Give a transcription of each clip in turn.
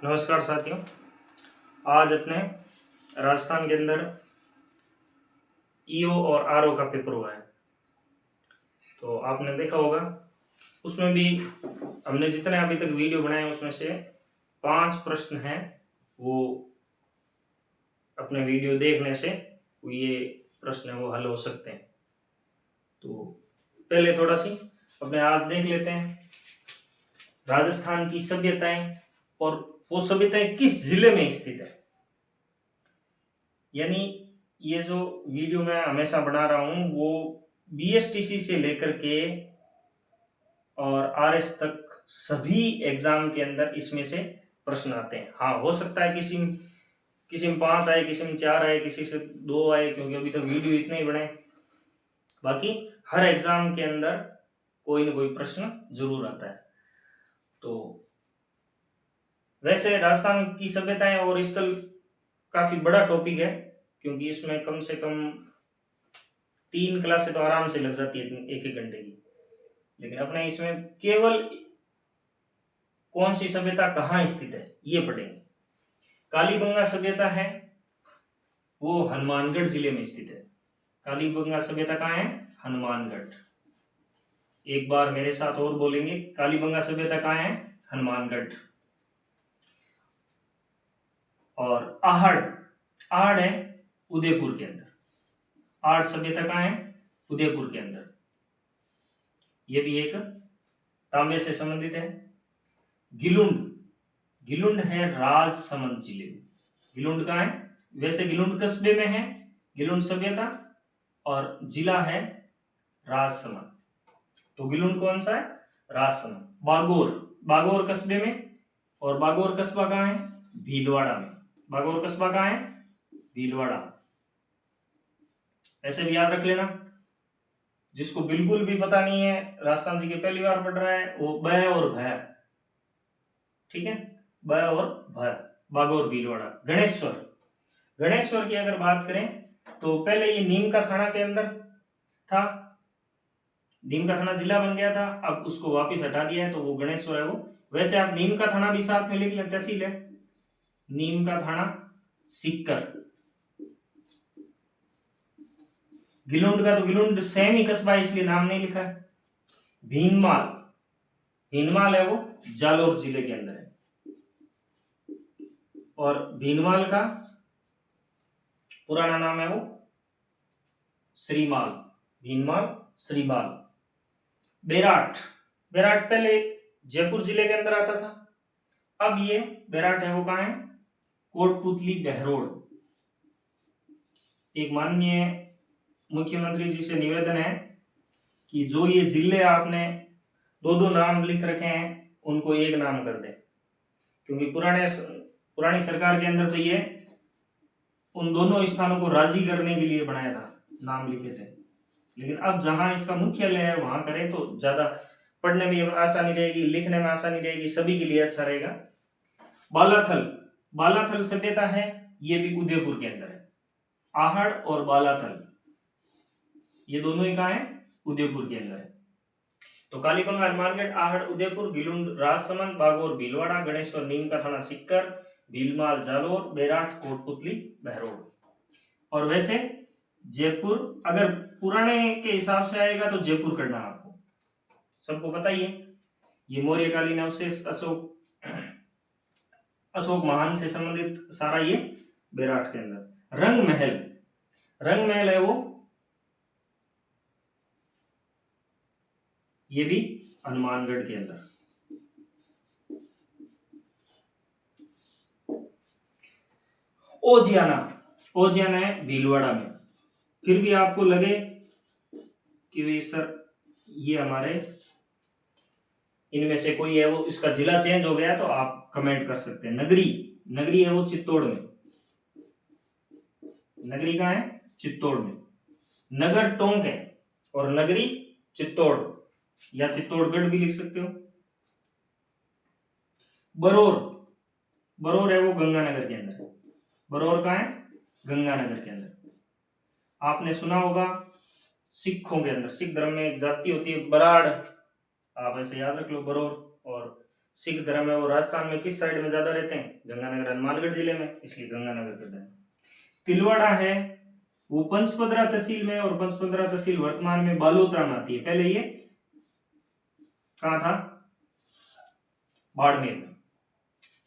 नमस्कार साथियों। आज अपने राजस्थान के अंदर ईओ और आरओ का पेपर हुआ है, तो आपने देखा होगा। उसमें भी हमने जितने अभी तक वीडियो बनाए उसमें से 5 प्रश्न हैं, वो अपने वीडियो देखने से ये प्रश्न वो हल हो सकते हैं। तो पहले थोड़ा सी अपने आज देख लेते हैं राजस्थान की सभ्यताएं, और वो सभ्यताएं किस जिले में स्थित है। यानी ये जो वीडियो मैं हमेशा बना रहा हूँ वो बीएसटीसी से लेकर के और आरएस तक सभी एग्जाम के अंदर इसमें से प्रश्न आते हैं। हाँ, हो सकता है किसी में 5 आए, किसी में 4 आए, किसी से 2 आए, क्योंकि अभी तो वीडियो इतने ही बने। बाकी हर एग्जाम के अंदर कोई ना कोई प्रश्न जरूर आता है। तो वैसे राजस्थान की सभ्यताएं और स्थल काफी बड़ा टॉपिक है, क्योंकि इसमें कम से कम 3 क्लासें तो आराम से लग जाती है एक एक घंटे की। लेकिन अपने इसमें केवल कौन सी सभ्यता कहाँ स्थित है ये पढ़ेंगे। कालीबंगा सभ्यता है वो हनुमानगढ़ जिले में स्थित है। कालीबंगा सभ्यता कहाँ है? हनुमानगढ़। एक बार मेरे साथ और बोलेंगे, कालीबंगा सभ्यता कहाँ है? हनुमानगढ़। और आहड़ है उदयपुर के अंदर। आहड़ सभ्यता कहाँ है? उदयपुर के अंदर। ये भी एक तांबे से संबंधित है। गिलुंड है राजसमंद जिले में। गिलुंड कहाँ है? वैसे गिलुंड कस्बे में है गिलुंड सभ्यता, और जिला है राजसमंद। तो गिलुंड कौन सा है? राजसमंद। बागोर कस्बे में, और बागोर कस्बा कहाँ है? भीलवाड़ा में। बागोर कस्बा कहाँ है? भीलवाड़ा। ऐसे भी याद रख लेना। जिसको बिल्कुल भी पता नहीं है, राजस्थान जी के पहली बार पढ़ रहा है, वो ब और भ, ठीक है, ब और भ। बागोर भीलवाड़ा। गणेश्वर की अगर बात करें तो पहले ये नीम का थाना के अंदर था। नीम का थाना जिला बन गया था, अब उसको वापस हटा दिया है, तो वो गणेश्वर है वो। वैसे आप नीम का थाना भी साथ में लिख लें, तहसील है नीम का थाना सिक्कर। गिलुंड का तो गिलुंड सेम ही कस्बा है, इसलिए नाम नहीं लिखा है। भीनमाल है वो जालोर जिले के अंदर है। और भीनमाल का पुराना नाम है वो श्रीमाल। भीनमाल श्रीमाल। बेराट पहले जयपुर जिले के अंदर आता था, अब ये बेराट है वो कहाँ है? कोटपुतली बहरोड। एक माननीय मुख्यमंत्री जी से निवेदन है कि जो ये जिले आपने 2 नाम लिख रखे हैं उनको एक नाम कर दे, क्योंकि पुरानी सरकार के अंदर तो ये उन दोनों स्थानों को राजी करने के लिए बनाया था, नाम लिखे थे। लेकिन अब जहां इसका मुख्यालय है वहां करें तो ज्यादा पढ़ने में आसानी रहेगी, लिखने में आसानी रहेगी, सभी के लिए अच्छा रहेगा। बालाथल सभ्यता है, ये भी उदयपुर के अंदर है। आहड़ और बालाथल ये दोनों ही कहाँ है? उदयपुर के अंदर है। तो कालीबंगा, हनुमानगढ़, आहड़ उदयपुर, गिलुंड राजसमंद, बागोर भीलवाड़ा, गणेश्वर नीम का थाना सिक्कर, भीलमाल जालोर, बेराट कोटपुतली बहरोड। और वैसे जयपुर अगर पुराने के हिसाब से आएगा तो जयपुर करना आपको, सबको पता ही है। ये मौर्यकालीन अवशेष अशोक महान से संबंधित सारा ये बेराट के अंदर। रंग महल है वो, ये भी हनुमानगढ़ के अंदर। ओजियाना है भीलवाड़ा में। फिर भी आपको लगे कि वे सर ये हमारे इनमें से कोई है वो, इसका जिला चेंज हो गया, तो आप कमेंट कर सकते हैं। नगरी है वो चित्तौड़ में। नगरी कहाँ है? चित्तौड़ में। नगर टोंक है और नगरी चित्तौड़, या चित्तौड़गढ़ भी लिख सकते हो। बरौर है वो गंगानगर के अंदर। बरौर कहाँ है? गंगानगर के अंदर। आपने सुना होगा सिखों के अंदर, सिख धर्म में एक जाति होती है बराड़, आप ऐसे याद रख लो, बरौर। और सिख धर्म है वो राजस्थान में किस साइड में ज्यादा रहते हैं? गंगानगर हनुमानगढ़ जिले में, इसलिए गंगानगर कर दें। तिलवाड़ा है वो पंचपदरा तहसील में, और पंचपदरा तहसील वर्तमान में बालोतरा में आती है। पहले ये कहाँ था? बाड़मेर में।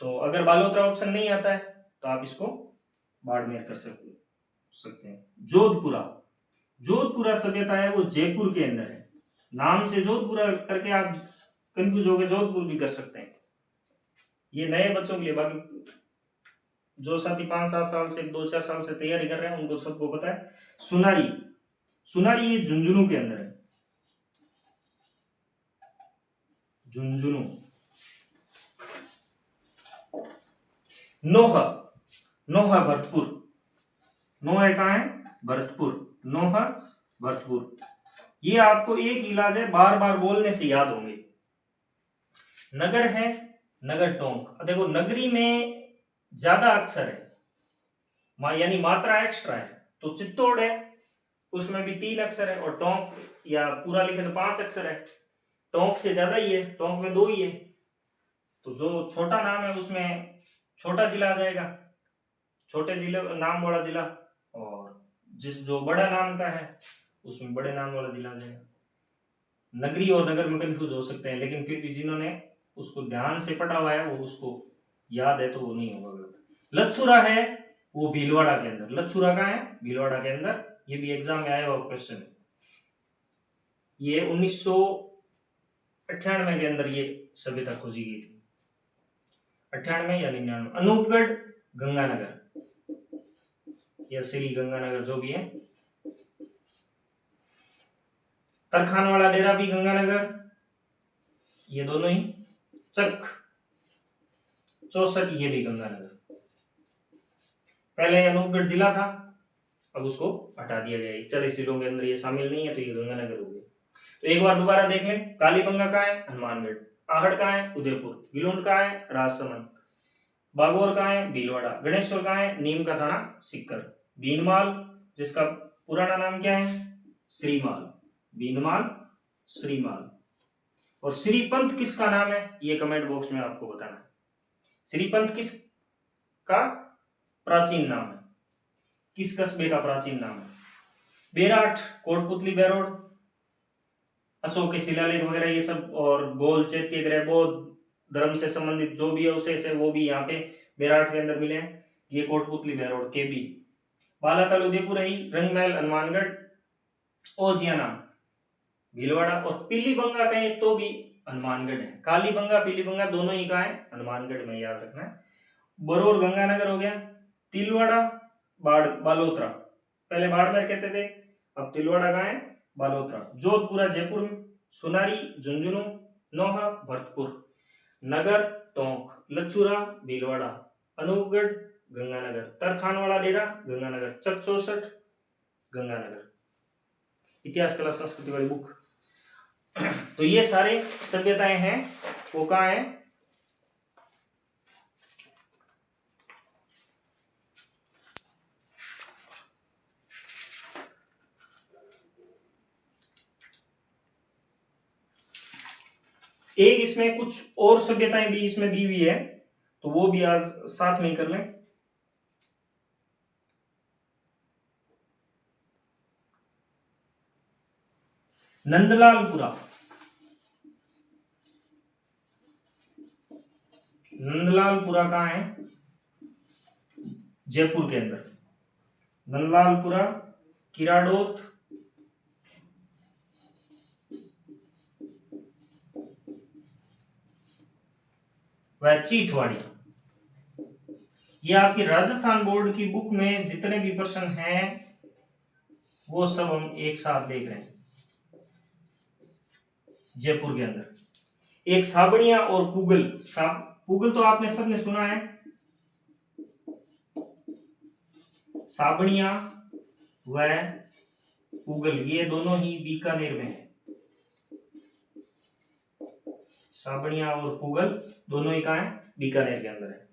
तो अगर बालोतरा ऑप्शन नहीं आता है तो आप इसको बाड़मेर कर सकते हैं। जोधपुरा, जोधपुरा सभ्यता है वो जयपुर के अंदर है। नाम से जोधपुरा करके आप कंफ्यूज हो गए, जोधपुर भी कर सकते हैं। ये नए बच्चों के लिए, बाकी जो साथी 5-7 साल से 2-4 साल से तैयारी कर रहे हैं उनको सबको पता है। सुनारी, सुनारी ये झुंझुनू के अंदर है, झुंझुनू। नोहा, नोहा भरतपुर, नोहा कहाँ है? भरतपुर, नोहा भरतपुर। ये आपको एक इलाज है, बार बार बोलने से याद होंगे। नगर है, नगर टोंक। देखो नगरी में ज्यादा अक्षर है, यानी मात्रा एक्स्ट्रा है, तो चित्तौड़ है उसमें भी 3 अक्षर है, और टोंक या पूरा लिखे तो 5 अक्षर है। टोंक से ज्यादा ही है, टोंक में 2 ही है। तो जो छोटा नाम है उसमें छोटा जिला आ जाएगा, छोटे जिले नाम वाला जिला, और जो बड़ा नाम का है उसमें बड़े नाम वाला जिला आ जाएगा। नगरी और नगर में कंफ्यूज हो सकते हैं, लेकिन फिर भी जिन्होंने उसको ध्यान से पढ़ा हुआ है वो उसको याद है, तो वो नहीं होगा गलत। लच्छुरा है वो भीलवाड़ा के अंदर, लच्छुरा कहाँ है? भीलवाड़ा के अंदर। ये भी एग्जाम में आया हुआ क्वेश्चन है। ये 1998 के अंदर ये सभ्यता खोजी गई थी, 98 या 99। अनूपगढ़ गंगानगर या श्री गंगानगर जो भी है। तरखान वाला डेरा भी गंगानगर, ये दोनों ही। चक 64 ये भी गंगानगर। पहले अनूपगढ़ जिला था, अब उसको हटा दिया गया है। 40 जिलों के अंदर ये शामिल नहीं है, तो ये गंगानगर हो गया। तो एक बार दोबारा देख लें। कालीबंगा कहाँ है? हनुमानगढ़। आहड़ कहाँ है? उदयपुर। गिलोंड कहाँ है? राजसमंद। बागोर कहाँ है? भीलवाड़ा। गणेश्वर कहाँ है? नीम का थाना सिक्कर। बीनमाल, जिसका पुराना नाम क्या है? श्रीमाल। बीनमाल, श्रीमाल। और श्रीपंथ किसका नाम है? ये कमेंट बॉक्स में आपको बताना है। श्रीपंथ किस का प्राचीन नाम है? किस कस्बे का प्राचीन नाम है? बेराठ, कोटपुतली, बैरोड, अशोक के शिलालेख वगैरह ये सब, और गोल चैत्य ग्रह, बौद्ध धर्म से संबंधित जो भी अवशेष है वो भी यहाँ पे बेराठ के अंदर मिले हैं। ये कोटपुतली, बैरोड, केबी। बालाताल उदयपुर है, रंगमहल हनुमानगढ़, ओजियाना भीलवाड़ा, और पीलीबंगा कहें तो भी हनुमानगढ़ है। कालीबंगा, पीलीबंगा दोनों ही कहाँ है? हनुमानगढ़ में, याद रखना है। बरौर गंगानगर हो गया। तिलवाड़ा बालोतरा, पहले बाड़मेर कहते थे, अब तिलवाड़ा कहाँ है? बालोतरा। जोधपुरा जयपुर में। सुनारी झुंझुनू। नोहा भरतपुर। नगर टोंक। लच्छुरा भीलवाड़ा। अनूपगढ़ गंगानगर। तरखान वाला डेरा गंगानगर। चक 64 गंगानगर। इतिहास कला संस्कृति वाली बुक। तो ये सारे सभ्यताएं हैं वो कहाँ है? एक इसमें कुछ और सभ्यताएं भी इसमें दी हुई है, तो वो भी आज साथ में कर लें। नंदलालपुरा, नंदलालपुरा कहाँ है? जयपुर के अंदर। नंदलालपुरा, किराडोत, व चीथवाड़ी। ये आपकी राजस्थान बोर्ड की बुक में जितने भी प्रश्न हैं वो सब हम एक साथ देख रहे हैं। जयपुर के अंदर एक साबणिया और पुगल। पुगल तो आपने सबने सुना है। साबणिया व पुगल ये दोनों ही बीकानेर में है। साबणिया और पुगल दोनों ही कहाँ है? बीकानेर के अंदर है।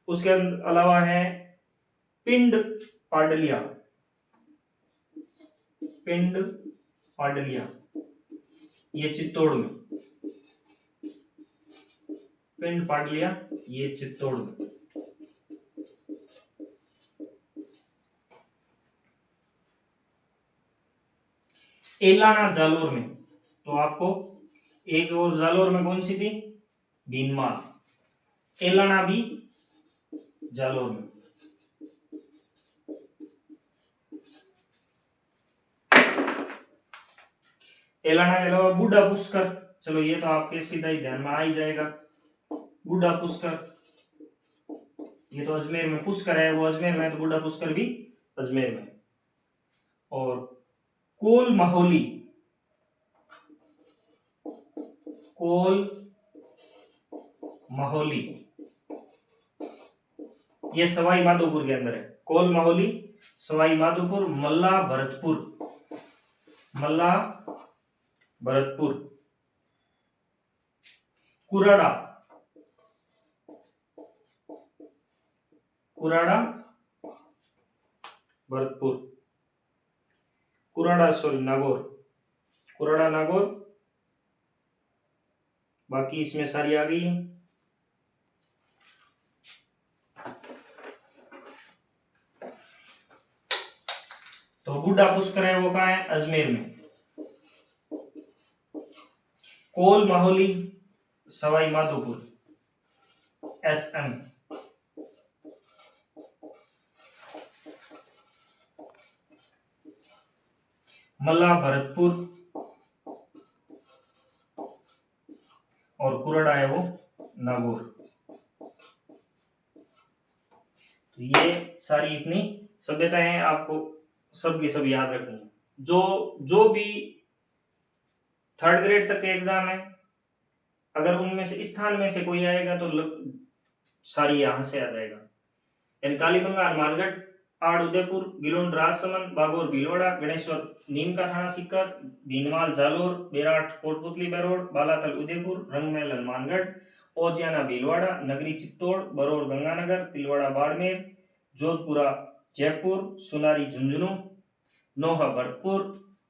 उसके अलावा है पिंड पाडलिया, पिंड पाडलिया ये चित्तौड़ में। पिंड पाडलिया ये चित्तौड़ में। एलाना जालोर में, तो आपको एक वो जालोर में कौन सी थी, भीनमाल, एलाना भी जालोर में। एलाना के अलावा बूढ़ा पुष्कर, चलो ये तो आपके सीधा ही ध्यान में आ ही जाएगा, बूढ़ा पुष्कर ये तो अजमेर में पुष्कर है, वो अजमेर में, तो बूढ़ा पुष्कर भी अजमेर में। और कोल माहौली, कोल माहौली ये सवाई माधोपुर के अंदर है। कोल माहौली, सवाई माधोपुर, मल्ला भरतपुर, मल्ला भरतपुर, कुराड़ा, कुराड़ा भरतपुर, कुराड़ा सॉरी नागौर, कुराड़ा नागौर, बाकी इसमें सारी आ गई है। तो बूढ़ा पुष्कर है वो कहाँ है, अजमेर में। कोल माहौली सवाई माधोपुर, SM। मल्ला भरतपुर और कुराड़ा है वो नागौर। तो ये सारी इतनी सभ्यताएं आपको सबकी सब याद रखनी है। जो भी थर्ड ग्रेड तक के एग्जाम है, अगर उनमें से स्थान में से कोई आएगा तो सारी यहां से आ जाएगा। यानी कालीबंगा, हनुमानगढ़, आड़ उदयपुर, गिलोन राजसमंद, बागोर भीलवाड़ा, गणेश्वर नीम का थाना सीकर, भीनमाल जालोर, बेराट कोटपुतली बरोड़, बालातल उदयपुर, रंगमहल हनुमानगढ़, ओजियाना भीलवाड़ा, नगरी चित्तौड़, बरौर गंगानगर, तिलवाड़ा बाड़मेर, जोधपुरा जयपुर, सुनारी झुंझुनू, नोहा भरतपुर,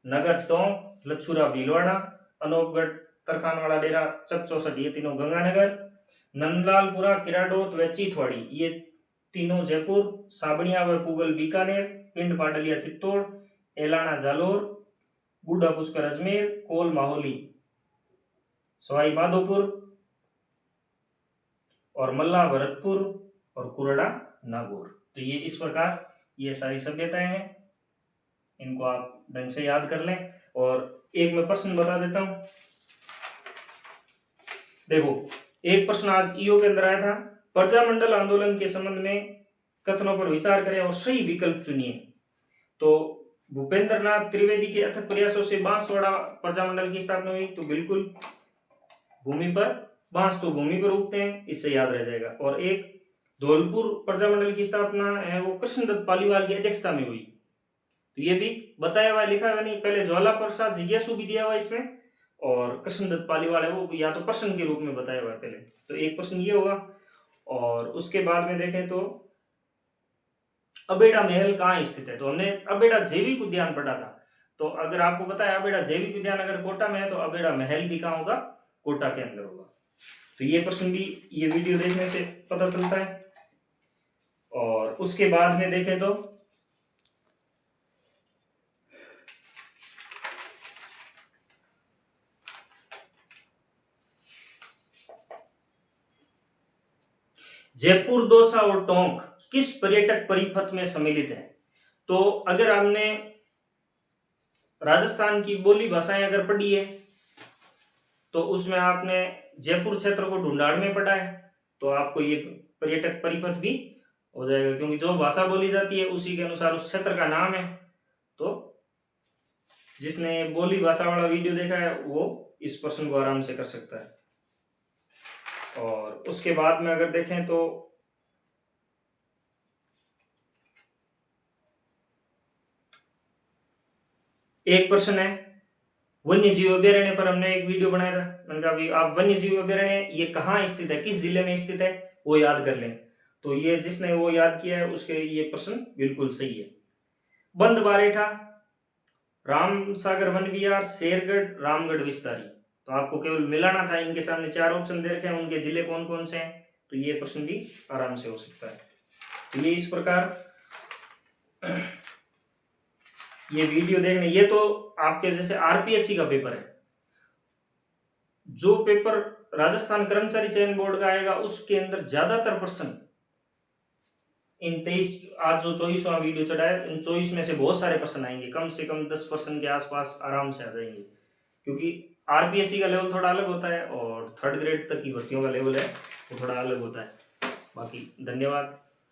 नगर टोंक, लछुरा भीलवाड़ा, अनोपगढ़ तरखानवाड़ा डेरा चक 64 ये तीनों गंगानगर, नंदलालपुरा किराडोत व चीथवाड़ी ये तीनों जयपुर, साबणिया व पुगल बीकानेर, पिंड पाडलिया चित्तौड़, एलाना जालोर, बूढ़ा पुष्कर अजमेर, कोल माहौली सवाई माधोपुर और मल्ला भरतपुर और कुराड़ा नागौर। तो ये इस प्रकार ये सारी सभ्यताएं हैं, इनको आप ढंग से याद कर लें। और एक मैं प्रश्न बता देता हूं, देखो एक प्रश्न आज ईओ के अंदर आया था, प्रजामंडल आंदोलन के संबंध में कथनों पर विचार करें और सही विकल्प चुनिए। तो भूपेंद्र नाथ त्रिवेदी के अथक प्रयासों से बांसवाड़ा प्रजामंडल की स्थापना हुई, तो बिल्कुल भूमि पर, बांस तो भूमि पर उगते हैं, इससे याद रह जाएगा। और एक धौलपुर प्रजामंडल की स्थापना है वो कृष्णदत्त पालीवाल की अध्यक्षता में हुई, तो ये भी बताया हुआ है, लिखा हुआ नहीं, पहले ज्वाला प्रसाद जिज्ञासु भी दिया हुआ है इसमें, और कृष्णदत्त पालीवाल है वो या तो प्रश्न के रूप में बताया हुआ है पहले, तो एक प्रश्न ये होगा। और उसके बाद में देखें तो अबेड़ा महल कहाँ स्थित है, तो हमने अबेड़ा जैविक उद्यान पढ़ा था, तो अगर आपको पता है अबेड़ा जैविक उद्यान अगर कोटा में है तो अबेड़ा महल भी कहाँ होगा, कोटा के अंदर होगा। तो ये प्रश्न भी ये वीडियो देखने से पता चलता है। और उसके बाद में देखें तो जयपुर, दौसा और टोंक किस पर्यटक परिपथ में सम्मिलित है। तो अगर हमने राजस्थान की बोली भाषाएं अगर पढ़ी है तो उसमें आपने जयपुर क्षेत्र को ढूंढाड़ में पढ़ा है, तो आपको ये पर्यटक परिपथ भी हो जाएगा, क्योंकि जो भाषा बोली जाती है उसी के अनुसार उस क्षेत्र का नाम है। तो जिसने बोली भाषा वाला वीडियो देखा है वो इस प्रश्न को आराम से कर सकता है। और उसके बाद में अगर देखें तो एक प्रश्न है वन्य जीव अभ्यारण्य पर, हमने एक वीडियो बनाया था, मैंने कहा अभी आप वन्य जीव अभ्यारण्य ये कहाँ स्थित है, किस जिले में स्थित है वो याद कर लें। तो ये जिसने वो याद किया है उसके ये प्रश्न बिल्कुल सही है। बंद बारेठा, राम सागर वन विहार, शेरगढ़, रामगढ़ विस्तारी, तो आपको केवल मिलाना था। इनके सामने 4 ऑप्शन दे रखे हैं, उनके जिले कौन कौन से हैं, तो ये प्रश्न भी आराम से हो सकता है। तो ये इस प्रकार ये वीडियो देखने, ये तो आपके जैसे आरपीएससी का पेपर है, जो पेपर राजस्थान कर्मचारी चयन बोर्ड का आएगा उसके अंदर ज्यादातर प्रश्न इन 23, आज जो 24वां वीडियो चढ़ा है, इन 24 में से बहुत सारे प्रश्न आएंगे, कम से कम 10% के आसपास आराम से आ जाएंगे, क्योंकि आरपीएससी का लेवल थोड़ा अलग होता है और 3rd ग्रेड तक की भर्तियों का लेवल है वो थोड़ा अलग होता है। बाकी धन्यवाद।